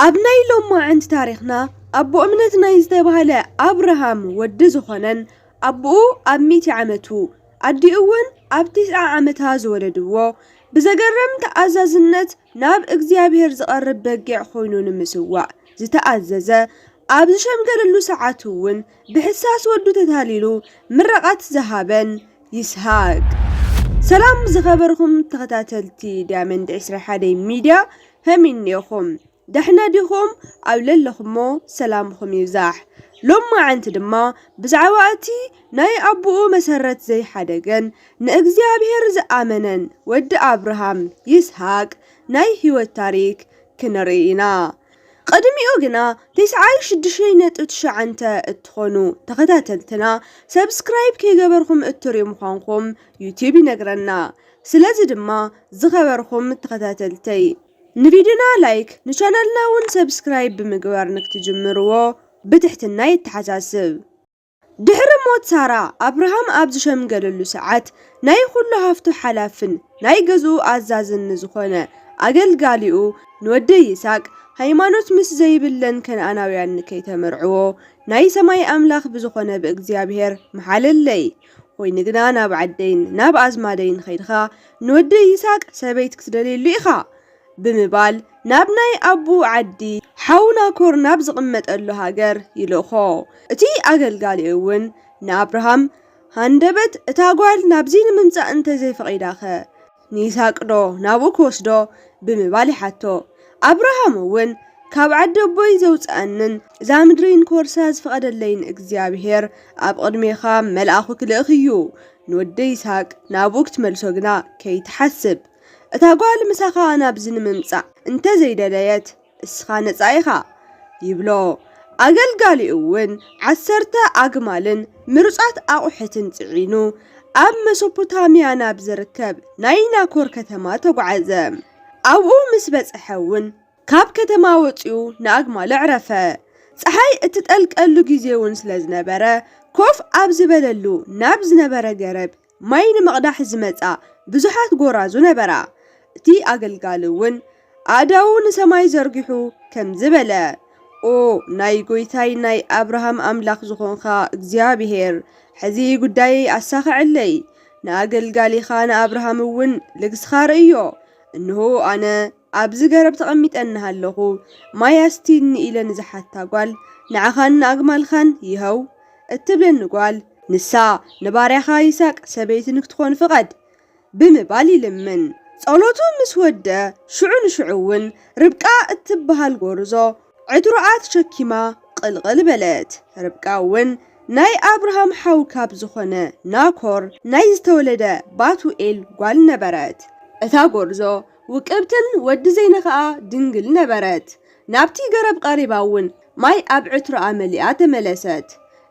أبناي لما عند تاريخنا أبو أمنتنا يزدبهلا أبراهام ودزخنن أبو أميتي عمتو أدي أون أبتسع عمتها زولدوو بزقرم تأزازنت ناب إغزيابير زقرب بقع خوينون مسوا زتأزازا أبزشم قللو ساعتون بحساس ودو تتهاليلو مرقات زهابن يسهاق سلام زخبركم تغتاتلتي دامند عسر حادي ميديا همين يوخم دحنا ديخم أو للخمو سلامكم يزاح لما عنت دما بزعواتي ناي أبو مسرت زي حدقن نأجزيابير زآمنن ود أبراهام يسحاق ناي هو التاريخ كنرينا قدمي أوجنا تسعايش دشينة اتشعنت اتخونو تغتاتلتنا سبسكرايب كي قبركم اتري مخانكم يوتيوب نقرنا سلازي دما زخبركم تغتاتلتي نفيدنا لايك نشانلنا ون سبسكرايب بمقوار نكتجمروو بتحتنا يتحساسب دحر موت سارة أبراهام أبزشم قللو ساعات ناي خلو هافتو حلافن ناي قزو أزازن نزخونة أقل قاليو نودي يساق هايمانوت مس زيبلن كان أناويان نكي تمرعوو ناي سماي أملاخ بزخونة بإقزيابهر محال اللي وينقنا ناب عدين ناب أزمادين خيرخا نودي يساق سبيتك تدليل ليخا بمبال نابناي أبو عدي حاونا كور ناب زقمت ألو هاجر يلوخو اتي أقل قالي اون نابرهام هاندبت اتاقوال نابزين ممزا انت زي فقيداخه نيساق دو نابو كوسدو بمبالي حتو أبراهام اون كاب عدو بوي زوز أنن زامدرين كورساز فقد اللين اكزيابهير أب قدميخا ملأخو كلاخيو نودي يساق نابوك تملسوغنا كي تحسب اتاقوال مساخا نابزين ممزا انت زي دلايت اسخانة صايخا يبلو أقل قالي اون عسرتا أقمالن مرصات أقوحتن تعينو أب مسوبوتاميا نابزركب ناينا كور كتما تقعزم أو مسبت أحون كاب كتما وطيو ناقمال عرفة صحاي اتتقلق ألو جيزيون سلازنبرا كوف أبزبللو نابزنبرا قرب ماين مقداح زمتا بزحات قرازو نبرا تي أقل قالوون أداون سماي زرقحو كم زبلا أو ناي قويتاي ناي أبراهام أملاخ زخونخا اكزيابهير حزي قداي أساخ علي ناقل قالي خان أبراهام ون لقسخار إيو إنه أنا أبز قرب تقميت أنها اللغو ما يستيني إلى نزحات تاقوال نعخان أقمال خان يهو اتبلن نقوال نسا نباريخا يساق سبيتنك تخون فقد بمبالي لمن صلوتو مسودة شعون ربقا اتبهال غورزو عدروعات شكيما قلقل بلت ربقا ون ناي أبراهام حاوكاب زخونة ناكور ناي زتولده باتوئيل قوال نبرت اتا غورزو وكبتن ود زينخا دنقل نبرت نابتي قرب قريباون ماي أبعتر عمليات ملست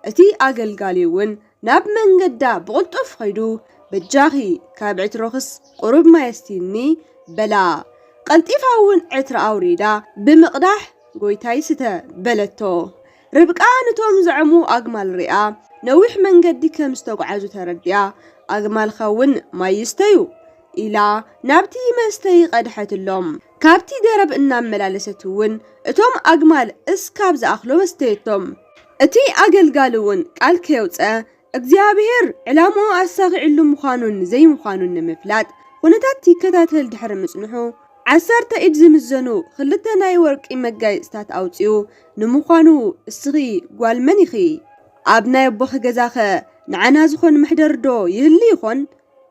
اتي أقل قاليون ناب من قدا بغلطف خيدو بجاخي كاب عترخص قرب ما يستيني بلا قلتيفاون عتر أوريدا بمقداح قويتاي ستا بلتو ربقا نتوم زعمو أقمال رئا نوح من قدي كمستوقعزو ترديا أقمال خون ما يستيو إلا نابتي ما يستي قدحت اللوم كابتي قرب إنام ملالستوون اتوم أقمال اسكاب زأخلو مستيتوم اتي أقل قالوون قال كيوتسا اكزيابهير علامو أساغي علو مخانون زي مخانون مفلات ونتات تيكتاتل دحر مصنحو عسارتا إجزي مزنو خلتا ناي ورق إمقاي استات أوتيو نمخانو السغي قوال منيخي أبناي بوخ قزاخة نعنا زخون محدر دو يهلي خون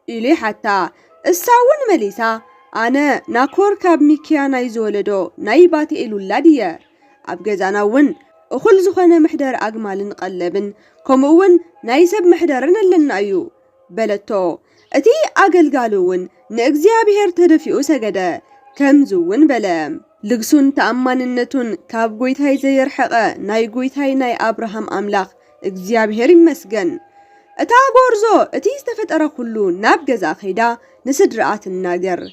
إلي حتى الساون مليسا أنا ناكور كاب ميكيا ناي زولدو ناي باتي إلو اللادية أبقزانا ون أخل زخون محدر أقمال نقلبن كمون نايسب محدرن لنايو بلتو اتي أقل قالون نأكزيابهير تدفئو سجدا كمزون بلام لقسون تأماننتون كاب قويتاي زير حقا ناي قويتاي ناي أبراهام أملاخ اكزيابهير مسجن اتا غورزو اتي استفتر كلو ناب جزا خيدا نسدرات الناجر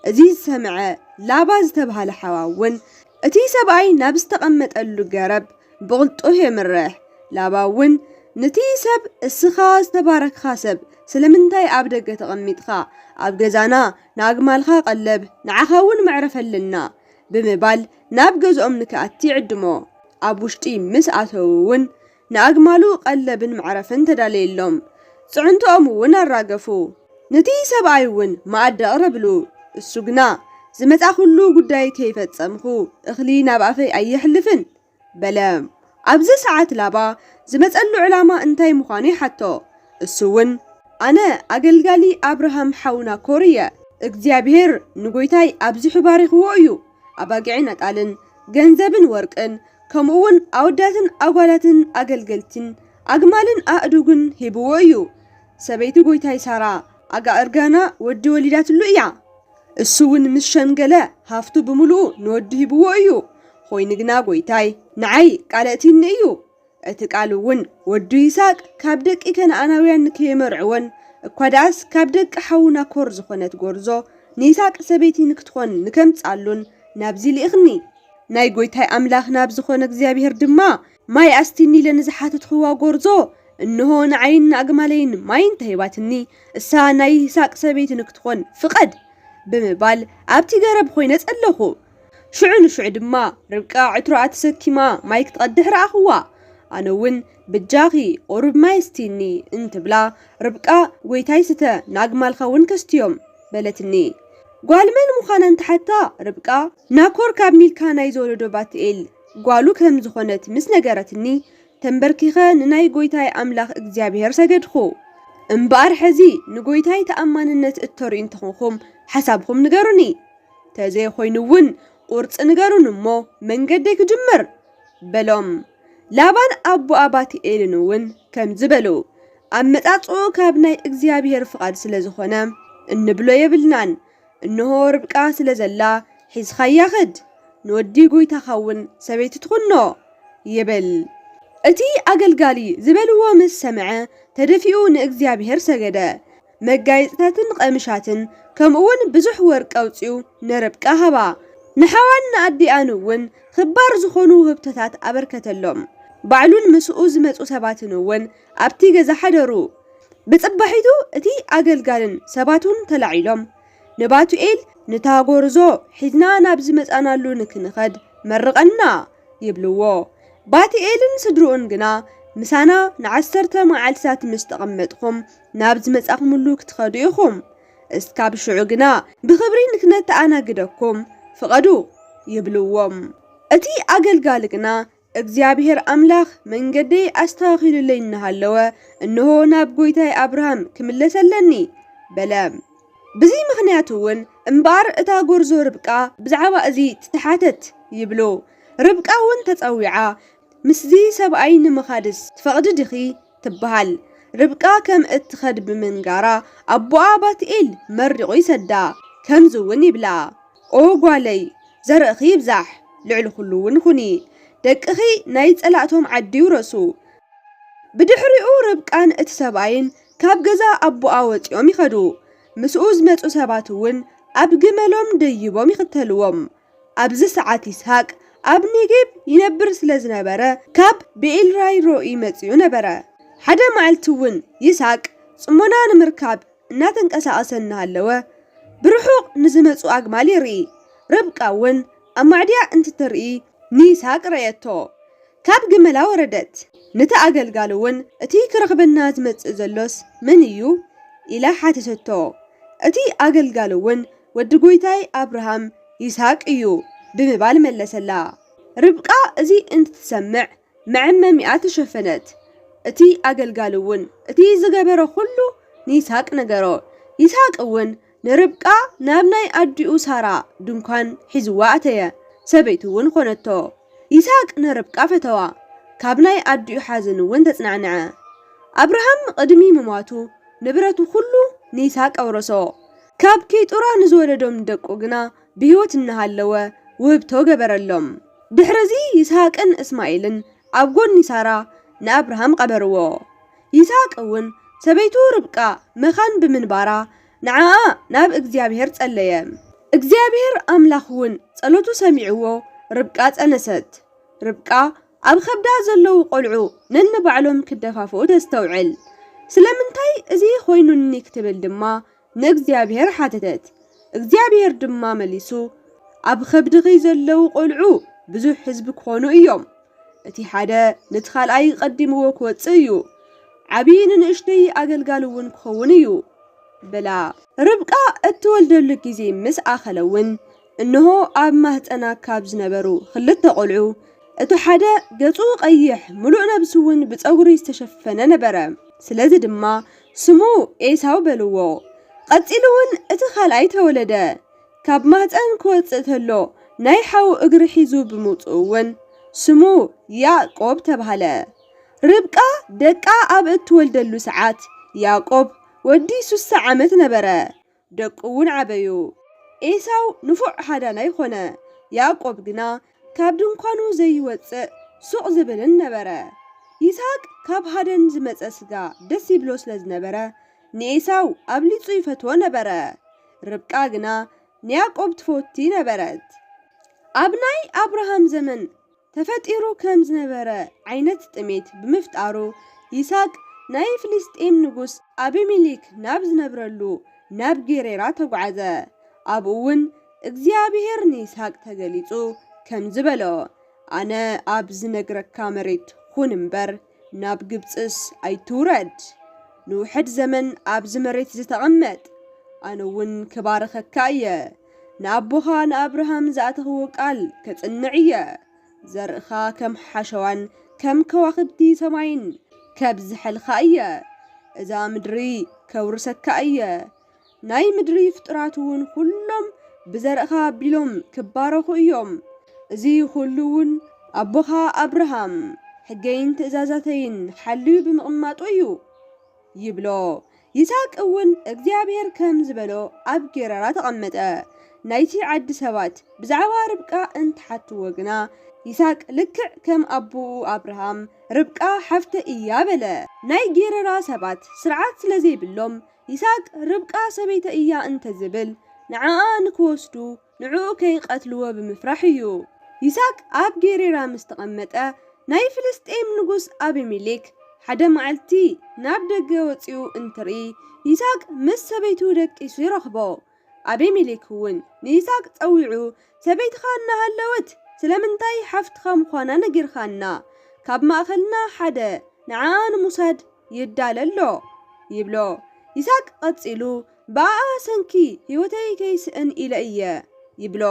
ازيز سمع لاباز تبها لحواون اتي سبعي ناب استقمت اللو قرب بغلطوه مرح لاباون نتي سب السخاز تبارك خاسب سلمنتاي أبدك تغميتخا أبجزانا ناقمالخا قلب نعخاون معرفة لنا ብምባል ናብ ገዝኦም ንክኣቲ ይዕድሞ ኣብ ውሽጢ ምስ ኣተውን ንኣግማሉ ቀለብን ማዕረፍን ተዳለየሎም ጽዕንቶኦም እውን ኣራገፉ ነቲ ሰብኣይ እውን ማኣዲ ኣቕረብሉ እሱ ግና ዝመጻኹሉ ጉዳይ ከይፈጸምኹ እኽሊ ናብ ኣፈይ ኣይሕልፍን በለ ኣብዚ ሰዓት ላባ ዝመጸሉ ዕላማ እንታይ ምዃኑ ይሓቶ እሱ እውን ኣነ ኣገልጋሊ አብርሃም ሓውና ኮርየ እግዚአብሔር ንጎይታይ ኣብዚ ባሪኽዎ እዩ ኣባጊዕን ኣጣልን ገንዘብን ወርቅን ከምኡውን ኣወዳትን ኣጓላትን ኣገልገልትን ኣግማልን ኣእዱግን ሂብዎ እዩ ሰበይቲ ጎይታይ ሳራ ኣጋእርጋና ወዲ ወሊዳትሉ እያ እሱ እውን ምስ ሸምገለ ሃፍቱ ብምሉኡ ንወዲ ሂብዎ እዩ ኮይኑ ግና ጎይታይ ንዓይ ቃልእቲኒ እዩ እቲ ቃል እውን ወዲ ይስሐቅ ካብ ደቂ ከነዓናውያን ንከይመርዕወን እኳ ዳስ ካብ ደቂ ሓውና ኮር ዝኾነት ጎርዞ ንይስሐቅ ሰበይቲ ንክትኾን ንከምጻሉን ናብዚ ልኢኽኒ ናይ ጎይታይ ኣምላኽ ናብ ዝኾነ እግዚአብሔር ድማ ማይ ኣስቲኒ ለንዝሓትትኽዋ ጎርዞ እንሆ ንዓይን ኣግማለይን ማይ እንተሂባትኒ እሳ ናይ ይስሐቅ ሰበይቲ ንክትኾን ፍቐድ ብምባል ኣብቲ ገረብ ኮይነ ጸለኹ ሽዑ ንሽዑ ድማ ርብቃ ዕትሮኣ ተሰኪማ ማይ ክትቀድሕ ረኣኽዋ ኣነ እውን ብጃኺ ቁሩብ ማይ እስቲኒ እንትብላ ርብቃ ጎይታይ ስተ ናግማልኻ እውን ከስትዮም በለትኒ ጓል መን ምዃና እንተሓታ ርብቃ ናኮር ካብ ሚልካ ናይ ዘወለዶ ባትኤል ጓሉ ከም ዝኾነት ምስ ነገረትኒ ተንበርኪኸ ንናይ ጎይታይ ኣምላኽ እግዚአብሔር ሰገድኹ እምበኣር ሕዚ ንጎይታይ ተኣማንነት እተርእዩ እንትኾንኩም ሓሳብኩም ንገሩኒ ተዘይ ኮይኑ እውን ቁርጽ ንገሩን እሞ መንገደይ ክጅምር በሎም ላባን ኣቦኣ ባትኤልን እውን ከም ዝበሉ ኣብ መጻጽኡ ካብ ናይ እግዚአብሔር ፍቃድ ስለ ዝኾነ እንብሎ የብልናን እንሆ ርብቃ ስለ ዘላ ሒዝኻያ ኸድ ንወዲ ጎይታኻ እውን ሰበይቲ ትኹኖ ይብል እቲ ኣገልጋሊ ዝበልዎ ምስ ሰምዐ ተደፊኡ ንእግዚአብሔር ሰገደ መጋየጽታትን ቀምሻትን ከምኡውን ብዙሕ ወርቂ ኣውፅኡ ንርብቃ ሃባ ንሓዋን ንኣዲኣን እውን ክባር ዝኾኑ ህብተታት ኣበርከተሎም ባዕሉን ምስኡ ዝመጹ ሰባትን እውን ኣብቲ ገዛ ሓደሩ ብጽባሒቱ እቲ ኣገልጋልን ሰባቱን ተላዒሎም ንባቱኤል ንታጎርዞ ሒዝና ናብ ዝመጻናሉ ንክንኸድ መርቐና ይብልዎ ባቱኤልን ስድሩኡን ግና ምሳና ን10 መዓልትታት ምስ ተቐመጥኹም ናብ ዝመጻኽሙሉ ክትኸዱ ኢኹም እስካብ ሽዑ ግና ብኽብሪ ንክነተኣናግደኩም ፍቐዱ ይብልዎም እቲ ኣገልጋሊ ግና እግዚአብሔር ኣምላኽ መንገደይ ኣስተኻኺሉለይ እናሃለወ እንሆ ናብ ጎይታይ አብርሃም ክምለሰለኒ በለ በዚ ምኽንያት እውን እምባር እታ ጎርዞ ርብቃ ብዛዕባ እዚ ትተሓተት ይብሉ ርብቃ እውን ተጸዊዓ ምስዚ ሰብኣይ ንምኻድስ ትፈቕድ ድኺ ትበሃል ርብቃ ከም እትኸድ ብምንጋራ ኣቦኣ ባትኤል መሪቑ ይሰዳ ከምዚ እውን ይብላ ኦ ጓለይ ዘርእኺ ይብዛሕ ልዕሊ ኩሉ እውን ኩኒ ደቅኺ ናይ ጸላእቶም ዓዲ ይውረሱ ብድሕሪኡ ርብቃን እቲ ሰብኣይን ካብ ገዛ ኣቦኣ ወፂኦም ይኸዱ ምስኡ ዝመጹ ሰባት እውን ኣብ ግመሎም ደይቦም ይኽተልዎም ኣብዚ ሰዓት ይስሐቅ ኣብ ኔጌብ ይነብር ስለ ዝነበረ ካብ ብኤልራይ ሮኢ መጺኡ ነበረ ሓደ መዓልቲ እውን ይስሐቅ ጽሞና ንምርካብ እናተንቀሳቐሰ እናሃለወ ብርሑቕ ንዝመጹ ኣግማል ይርኢ ርብቃ እውን ኣብ ማዕድያ እንትትርኢ ንይስሐቅ ረየቶ ካብ ግመላ ወረደት ነቲ ኣገልጋሊ እውን እቲ ክረኽበና ዝመጽእ ዘሎስ መን እዩ ኢላ ሓተተቶ እቲ ኣገልጋሊ እውን ወዲ ጎይታይ አብርሃም ይስሐቅ እዩ ብምባል መለሰላ ርብቃ እዚ እንትትሰምዕ መዐመሚኣ ተሸፈነት እቲ ኣገልጋሊ እውን እቲ ዝገበረ ኩሉ ንይስሐቅ ነገሮ ይስሐቅ እውን ንርብቃ ናብ ናይ ኣዲኡ ሳራ ድንኳን ሒዝዋ ኣተየ ሰበይቱ እውን ኮነቶ ይስሐቅ ንርብቃ ፈተዋ ካብ ናይ ኣዲኡ ሓዘን እውን ተጽናዕነዐ አብርሃም ቅድሚ ምሟቱ ንብረቱ ኩሉ ንይስሐቅ ኣውረሶ ካብ ኬጡራ ንዝወለዶም ደቁ ግና ብህይወት እናሃለወ ውህብቶ ገበረሎም ድሕረዚ ይስሐቅን እስማኤልን ኣብ ጎኒ ሳራ ንአብርሃም ቀበርዎ ይስሐቅ እውን ሰበይቱ ርብቃ መኻን ብምንባራ ንዓኣ ናብ እግዚአብሔር ጸለየ እግዚአብሔር ኣምላኽ እውን ጸሎቱ ሰሚዕዎ ርብቃ ጸነሰት ርብቃ ኣብ ከብዳ ዘለዉ ቆልዑ ነንባዕሎም ክደፋፍኡ ተስተውዕል ስለምንታይ እዚ ኮይኑኒ ክትብል ድማ ንእግዚአብሔር ሓተተት እግዚአብሔር ድማ መሊሱ ኣብ ከብድኺ ዘለው ቆልዑ ብዙሕ ህዝቢ ክኾኑ እዮም እቲ ሓደ ነቲ ካልኣይ ቀዲምዎ ክወፅእ እዩ ዓብይ ንንእሽተይ ኣገልጋሊ እውን ክኸውን እዩ በላ ርብቃ እትወልደሉ ግዜ ምስ ኣኸለውን እንሆ ኣብ ማህፀና ካብ ዝነበሩ ክልተ ቆልዑ እቲ ሓደ ገጹ ቀይሕ ሙሉእ ነብሱ እውን ብፀጉሪ ዝተሸፈነ ነበረ ስለዚ ድማ ስሙ ኤሳው በልዎ ቀፂሉ እውን እቲ ካልኣይ ተወለደ ካብ ማህፀን ክወፅእ ተሎ ናይ ሓው እግሪ ሒዙ ብምውፅኡ እውን ስሙ ያዕቆብ ተባሃለ ርብቃ ደቃ ኣብ እትወልደሉ ሰዓት ያዕቆብ ወዲ 60 ዓመት ነበረ ደቁ እውን ዓበዩ ኤሳው ንፉዕ ሓዳናይ ኮነ ያዕቆብ ግና ካብ ድንኳኑ ዘይወፅእ ሱቕ ዝብልን ነበረ ይስሐቅ ካብ ሃደን ዝመፀ ስጋ ደስ ይብሎ ስለ ዝነበረ ንኤሳው ኣብሊፁ ይፈትዎ ነበረ ርብቃ ግና ንያዕቆብ ትፈቲ ነበረት ኣብ ናይ አብርሃም ዘመን ተፈጢሩ ከም ዝነበረ ዓይነት ጥሜት ብምፍጣሩ ይስሐቅ ናይ ፍልስጤም ንጉስ አቢሜሌክ ናብ ዝነብረሉ ናብ ጌሬራ ተጓዓዘ ኣብኡ እውን እግዚአብሔር ንይስሐቅ ተገሊጹ ከም ዝበሎ ኣነ ኣብ ዝነግረካ መሬት ኩን እምበር ናብ ግብፅስ ኣይትውረድ ንውሕድ ዘመን ኣብ ዝመሬት ዝተቐመጥ ኣነ እውን ክባረኸካ እየ ንኣቦኻ ንኣብርሃም ዝኣተኽዎ ቃል ከጽንዕ እየ ዘርእኻ ከም ሓሸዋን ከም ከዋኽብቲ ሰማይን ከብዝሐልካ እየ እዛ ምድሪ ከውርሰካ እየ ናይ ምድሪ ፍጥራት እውን ኩሎም ብዘርእኻ ኣቢሎም ክባረኹ እዮም እዚ ኩሉ እውን ኣቦኻ ኣብርሃም ሕገይን ትእዛዛተይን ሓልዩ ብምቕማጡ እዩ ይብሎ ይስሐቅ እውን እግዚአብሔር ከም ዝበሎ ኣብ ጌራራ ተቐመጠ ናይቲ ዓዲ ሰባት ብዛዕባ ርብቃ እንትሓትዎ ግና ይስሐቅ ልክዕ ከም ኣቦኡ ኣብርሃም ርብቃ ሓፍተ እያ በለ ናይ ጌራራ ሰባት ስርዓት ስለዘይብሎም ይስሐቅ ርብቃ ሰበይተ እያ እንተዝብል ንዓኣ ንክወስዱ ንዕኡ ከይቀትልዎ ብምፍራሕ እዩ ይስሐቅ ኣብ ጌራራ ምስ ተቐመጠ ናይ ፍልስጤም ንጉስ አቢሜሌክ ሓደ መዓልቲ ናብ ደገ ወፂኡ እንትርኢ ይስሐቅ ምስ ሰበይቱ ደቂሱ ይረኽቦ አቢሜሌክ እውን ንይስሐቅ ፀዊዑ ሰበይትኻ እናሃለወት ስለምንታይ ሓፍትኻ ምዃና ነጊርካና ካብ ማእኸልና ሓደ ንዓኣ ንምውሳድ ይዳለሎ ይብሎ ይስሐቅ ቀፂሉ በኣ ሰንኪ ህይወተይ ከይስእን ኢለ እየ ይብሎ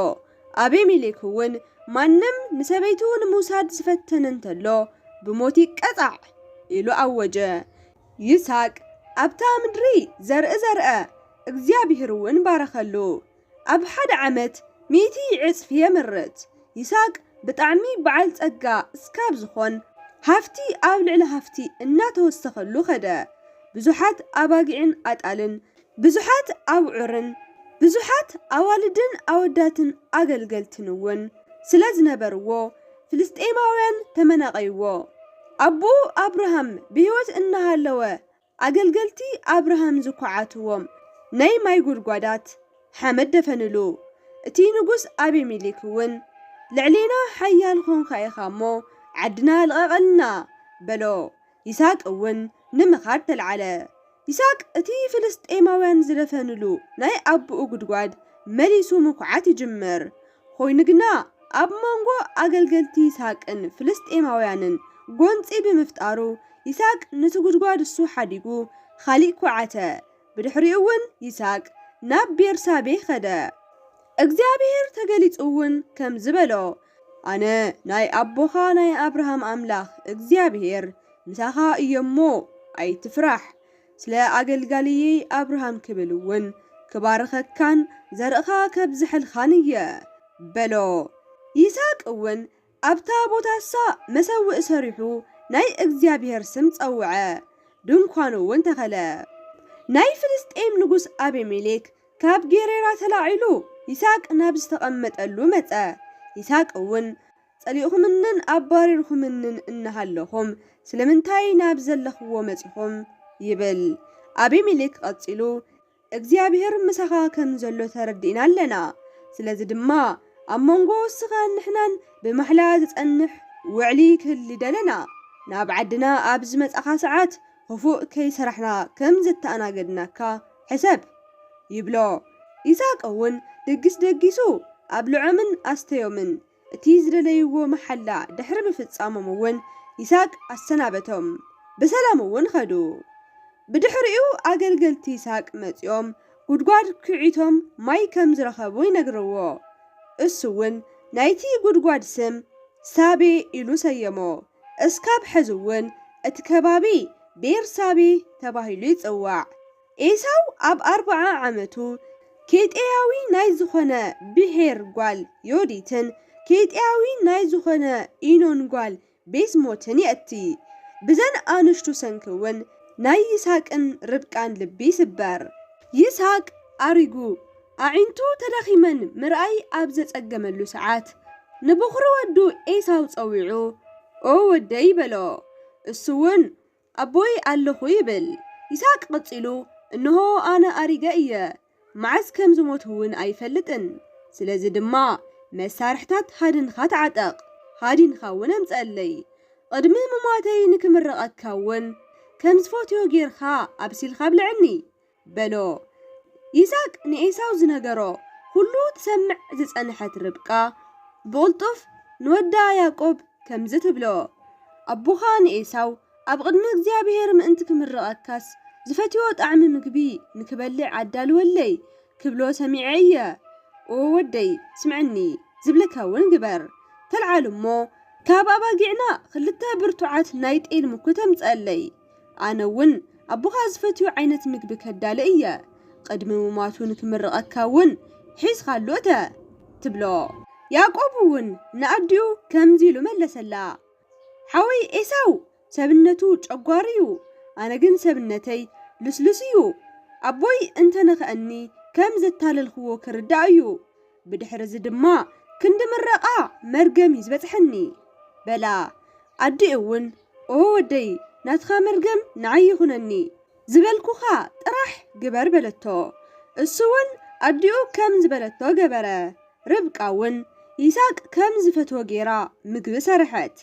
አቢሜሌክ እውን ማንም ንሰበይቱ ንምውሳድ ዝፈተን እንተሎ ብሞት ይቀጣዕ ኢሉ ኣወጀ ይስሐቅ ኣብታ ምድሪ ዘርኢ ዘርአ እግዚአብሔር እውን ባረኸሉ ኣብ ሓደ ዓመት 100 ዕፅፊ የምርት ይስሐቅ ብጣዕሚ በዓል ጸጋ እስካብ ዝኾን ሃፍቲ ኣብ ልዕሊ ሃፍቲ እናተወሰኸሉ ኸደ ብዙሓት ኣባጊዕን ኣጣልን ብዙሓት ኣብዑርን ብዙሓት ኣዋልድን ኣወዳትን ኣገልገልትን እውን ስለ ዝነበርዎ ፍልስጤማውያን ተመናቀይዎ ኣቦ ኣብርሃም ብህይወት እናሃለወ ኣገልገልቲ ኣብርሃም ዝኳዓትዎም ናይ ማይ ጉድጓዳት ሓመድ ደፈንሉ እቲ ንጉስ አቢሜሌክ እውን ልዕሊና ሓያል ኮንካ ኢኻ እሞ ዓድና ልቐቐልና በሎ ይስሐቅ እውን ንምኻድ ተልዓለ ይስሐቅ እቲ ፍልስጤማውያን ዝደፈንሉ ናይ ኣቦኡ ጉድጓድ መሊሱ ምኩዓት ይጅምር ኮይኑ ግና ኣብ መንጎ ኣገልገልቲ ይስሐቅን ፍልስጤማውያንን ጎንፂ ብምፍጣሩ ይስሐቅ ነቲ ጉድጓድ እሱ ሓዲጉ ካሊእ ኩዓተ ብድሕሪኡ እውን ይስሐቅ ናብ ቤርሳቤህ ኸደ እግዚአብሔር ተገሊጹ እውን ከም ዝበሎ ኣነ ናይ ኣቦኻ ናይ ኣብርሃም ኣምላኽ እግዚአብሔር ምሳኻ እየሞ ኣይትፍራሕ ስለ ኣገልጋልየ ኣብርሃም ክብል እውን ክባርኸካን ዘርእኻ ከብዝሐልካን እየ በሎ ይስሐቅ እውን ኣብታ ቦታሳ መሰውእ ሰሪሑ ናይ እግዚአብሔር ስም ፀውዐ ድንኳኑ እውን ተኸለ ናይ ፍልስጤም ንጉስ አቢሜሌክ ካብ ጌራራ ተላዒሉ ይስሐቅ ናብ ዝተቐመጠሉ መፀ ይስሐቅ እውን ፀሊእኹምንን ኣባሪርኹምንን እናሃለኹም ስለምንታይ ናብ ዘለኽዎ መፂኹም ይብል አቢሜሌክ ቀፂሉ እግዚአብሔር ምሳኻ ከም ዘሎ ተረዲእና ኣለና ስለዚ ድማ ኣብ መንጎ ወስኻን ንሕናን ብማሕላ ዝጸንሕ ውዕሊ ክህሊ ደለና ናብ ዓድና ኣብ ዝመጻኻ ሰዓት ክፉእ ከይሰራሕና ከም ዘተኣናገድናካ ሕሰብ ይብሎ ይስሐቅ እውን ድግስ ደጊሱ أبلعمن أستيومن تيزر ليو محلا دحر مفتصامم ون يساق السنابتهم بسلامون خدو بدحريو أجلجلتي يساق متيوم ጉድጓድ ክዒቶም ማይ ከም ዝረኸቡ ይነግርዎ እሱውን ናይቲ ጉድጓድ ስም ሳቤ ኢሉ ሰየሞ እስካብ ሕዝውን እቲ ከባቢ ቤርሳቤ ተባሂሉ ይጽዋዕ ኤሳው ኣብ 40 ዓመቱ ኬጥያዊ ናይ ዝኾነ ብሄር ጓል ዮዲትን ኬጥያዊ ናይ ዝኾነ ኢኖን ጓል ቤዝሞትን የእቲ ብዘን ኣንሽቱ ሰንክውን ናይ ይስሐቅን ርብቃን ልቢ ይስበር ይስሐቅ አሪጉ አዒንቱ ተደኺመን ምርአይ ኣብ ዘጸገመሉ ሰዓት ንብኽሪ ወዱ ኤሳው ጸዊዑ ኦ ወደይ በሎ እሱውን ኣቦይ ኣለኹ ይብል ይስሐቅ ቀጺሉ እንሆ ኣነ ኣሪገ እየ መዓዝ ከም ዝሞትውን ኣይፈልጥን ስለዚ ድማ መሳርሕታት ሃድንኻ ተዓጠቕ ሃዲንኻ እውን ኣምጸለይ ቅድሚ ምሟተይ ንክምረቐካ እውን ከም ዝፈትዮ ጌርካ ኣብሲልካ ብልዕኒ በሎ ይስሐቅ ንኤሳው ዝነገሮ ሁሉ ትሰምዕ ዝጸንሐት ርብቃ ብቕልጡፍ ንወዳ ያዕቆብ ከምዚ ትብሎ ኣቦኻ ንኤሳው ኣብ ቅድሚ እግዚኣብሔር ምእንቲ ክምረቐካስ ዝፈትዮ ጣዕሚ ምግቢ ንክበልዕ ኣዳልወለይ ክብሎ ሰሚዐ እየ ኦ ወደይ ስምዕኒ ዝብለካ እውን ግበር ተልዓሉ እሞ ካብ ኣባጊዕና ክልተ ብርቱዓት ናይ ጤል ምኩት ኣምጸለይ ኣነ እውን ኣቦኻ ዝፈትዮ ዓይነት ምግቢ ከዳለ እየ ቅድሚ ምሟቱ ንክምረቐካ እውን ሒዝካሎተ ትብሎ ያዕቆብ እውን ንኣዲኡ ከምዚ ኢሉ መለሰላ ሓወይ ኤሳው ሰብነቱ ጨጓር እዩ ኣነ ግን ሰብነተይ ልስልስ እዩ ኣቦይ እንተነኸአኒ ከም ዘታለልኽዎ ክርዳእ እዩ ብድሕሪ እዚ ድማ ክንዲ ምረቓ መርገም ዝበጽሐኒ በላ ኣዲ እውን ኦ ወደይ ናትኻ መርገም ንዓይ ይኹነኒ ዝበልኩኻ ጥራሕ ግበር በለቶ እሱውን ኣዲኡ ከም ዝበለቶ ገበረ ርብቃ እውን ይስሐቅ ከም ዝፈትዎ ጌራ ምግቢ ሰርሐት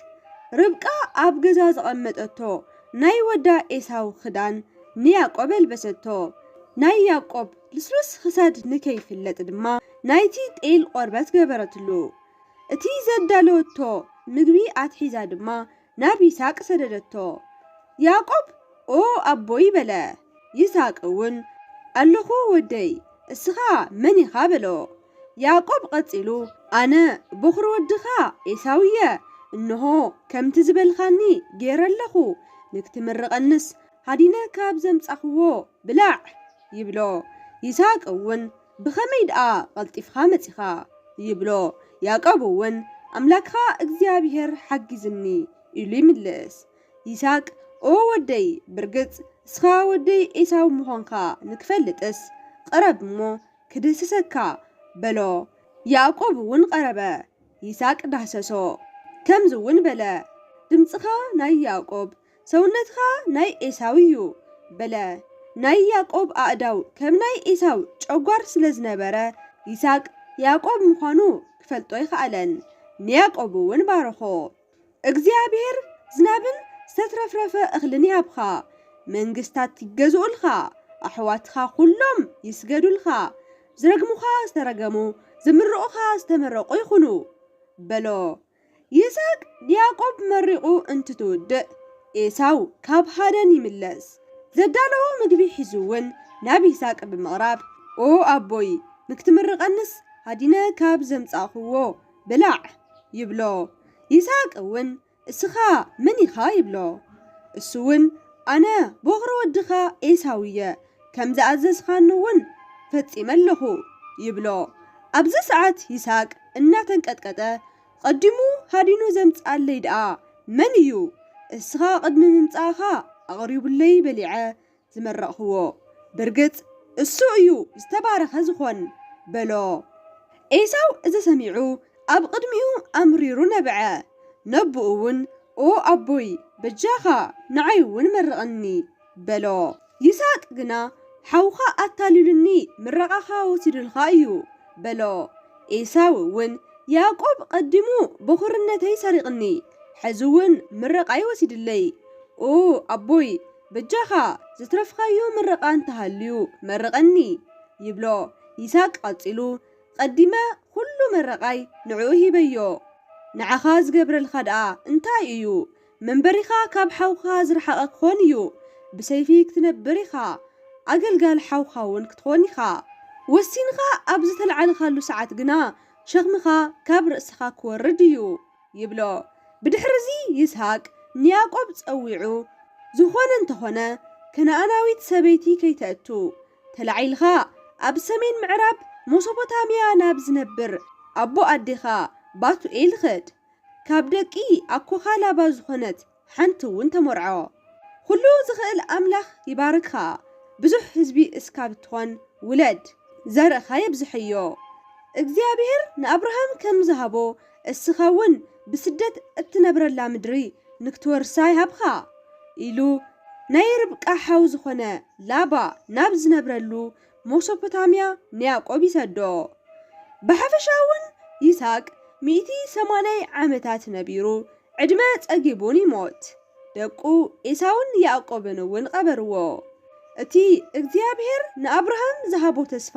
ርብቃ ኣብ ገዛ ዝቐመጠቶ ናይ ወዳ ኤሳው ክዳን ንያዕቆብ ኣልበሰቶ ናይ ያዕቆብ ልስሉስ ክሳድ ንከይፍለጥ ድማ ናይቲ ጤል ቆርበት ገበረትሉ እቲ ዘዳለወቶ ምግቢ ኣትሒዛ ድማ ናብ ይስሐቅ ሰደደቶ ያዕቆብ ኦ ኣቦይ በለ ይስሐቅ እውን ኣለኹ ወደይ እስኻ መን ኢኻ በሎ ያዕቆብ ቀጺሉ ኣነ ብኽሪ ወድኻ ኤሳው እየ እንሆ ከምቲ ዝበልኻኒ ገይረለኹ ንክትምርቐንስ ሃዲነ ካብ ዘምጻኽዎ ብላዕ ይብሎ ይስሐቅ እውን ብኸመይ ደኣ ቀልጢፍኻ መጺኻ ይብሎ ያዕቆብ እውን ኣምላክኻ እግዚኣብሔር ሓጊዝኒ ኢሉ ይምልስ ይስሐቅ ኦ ወደይ ብርግጽ እስኻ ወደይ ኤሳው ምዃንካ ንክፈልጥስ ቀረብ እሞ ክድህስሰካ በሎ ያዕቆብ እውን ቀረበ ይስሐቅ ዳህሰሶ ከምዚ እውን በለ ድምፅኻ ናይ ያዕቆብ ሰውነትኻ ናይ ኤሳው እዩ በለ ናይ ያዕቆብ ኣእዳው ከም ናይ ኤሳው ጨጓር ስለ ዝነበረ ይስሐቅ ያዕቆብ ምዃኑ ክፈልጦ ይኽኣለን ንያዕቆብ እውን ባረኾ እግዚኣብሔር ዝናብን ዝተትረፍረፈ እኽልን ይሃብኻ መንግስታት ይገዝኡልኻ ኣሕዋትኻ ኩሎም ይስገዱልኻ ዝረግሙኻ ዝተረገሙ ዝምርቑኻ ዝተመረቑ ይኹኑ በሎ ይስሐቅ ያዕቆብ መሪቑ እንትትውድእ ኤሳው ካብ ሃደን ይምለስ ዘዳለዎ ምግቢ ሒዙ እውን ናብ ይስሐቅ ብምቕራብ ኦ ኣቦይ ንክትምርቐንስ ሃዲነ ካብ ዘምጻኽዎ ብላዕ ይብሎ ይስሐቅ እውን እስኻ መን ኢኻ ይብሎ እሱ እውን ኣነ በኽሪ ወድኻ ኤሳው እየ ከም ዝኣዘዝኻኒ እውን ፈጺመ ኣለኹ ይብሎ ኣብዚ ሰዓት ይስሐቅ እናተንቀጥቀጠ ቀዲሙ ሃዲኑ ዘምጻለይ ደኣ መን እዩ እስኻ ቅድሚ ምምጻእኻ ኣቕሪቡለይ በሊዐ ዝመረቕኽዎ ብርግጽ እሱ እዩ ዝተባረኸ ዝኾን በሎ ኤሳው እዚ ሰሚዑ ኣብ ቅድሚኡ ኣምሪሩ ነብዐ ነብኡ እውን ኦ ኣቦይ በጃኻ ንዓይ እውን መርቐኒ በሎ ይስሐቅ ግና ሓውኻ ኣታሊሉኒ ምረቓኻ ወሲዱልኻ እዩ በሎ ኤሳው እውን ያዕቆብ ቀዲሙ በኹርነተይ ሰሪቕኒ ሕዚ እውን ምረቓይ ወሲድለይ ኦ ኣቦይ በጃኻ ዝትረፍኻዮ ምረቓ እንተሃልዩ መርቐኒ ይብሎ ይስሐቅ ቀጺሉ ቀዲመ ኩሉ ኩሉ መረቃይ ንዕኡ ሂበዮ ንዓኻ ዝገብረልካ ደኣ እንታይ እዩ መንበሪኻ ካብ ሓውኻ ዝረሓቐ ክኾን እዩ ብሰይፊ ክትነብር ኢኻ ኣገልጋል ሓውኻ እውን ክትኾን ኢኻ ወሲንኻ ኣብ ዝተለዓልኻሉ ሰዓት ግና ሸኽምኻ ካብ ርእስኻ ክወርድ እዩ ይብሎ ብድሕሪዚ ይስሐቅ ንያዕቆብ ፀዊዑ ዝኾነ እንተኾነ ከነኣናዊት ሰበይቲ ከይተእቱ ተላዒልኻ ኣብ ሰሜን ምዕራብ ሜሶፖታምያ ናብ ዝነብር ኣቦ ኣዴኻ ባቱኤል ኸድ ካብ ደቂ ኣኮኻ ላባ ዝኾነት ሓንቲ እውን ተመርዖ ኩሉ ዝኽእል ኣምላኽ ይባርክኻ ብዙሕ ህዝቢ እስካብ እትኾን ውለድ ዘርእኻ የብዝሕዮ እግዚአብሔር ንኣብርሃም ከም ዝሃቦ እስኻ እውን ብስደት እትነብረላ ምድሪ ንክትወርሳ ይሃብኻ ኢሉ ናይ ርብቃ ሓው ዝኾነ ላባ ናብ ዝነብረሉ ሜሶፖታምያ ንያዕቆብ ይሰዶ ብሓፈሻ እውን ይስሐቅ 180 ዓመታት ነቢሩ ዕድመ ፀጊቡን ይሞት ደቁ ኤሳውን ያዕቆብን እውን ቀበርዎ እቲ እግዚአብሔር ንኣብርሃም ዝሃቦ ተስፋ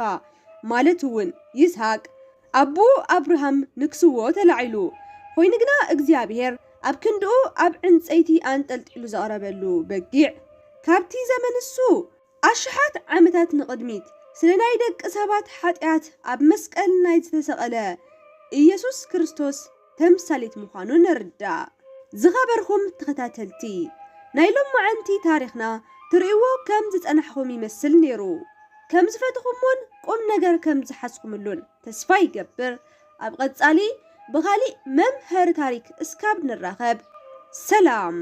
ማለት እውን ይስሐቅ ኣቦ ኣብርሃም ንክስዎ ተላዒሉ ኮይኑ ግና እግዚአብሔር ኣብ ክንድኡ ኣብ ዕንፀይቲ አንጠልጢሉ ዘቕረበሉ በጊዕ ካብቲ ዘመን እሱ ኣሽሓት ዓመታት ንቅድሚት ስለ ናይ ደቂ ሰባት ሓጢአት ኣብ መስቀል ናይ ዝተሰቐለ ኢየሱስ ክርስቶስ ተምሳሌት ምዃኑ ንርዳእ ዝኸበርኩም ተኸታተልቲ ናይ ሎማዓንቲ ታሪኽና ትርእይዎ ከም ዝፀናሕኩም ይመስል ነይሩ ከም ዝፈትኹምዎን ቁም ነገር ከም ዝሓስኩምሉን ተስፋ ይገብር ኣብ ቀጻሊ ብኻሊእ መምሃሪ ታሪክ እስካብ ንራኸብ ሰላም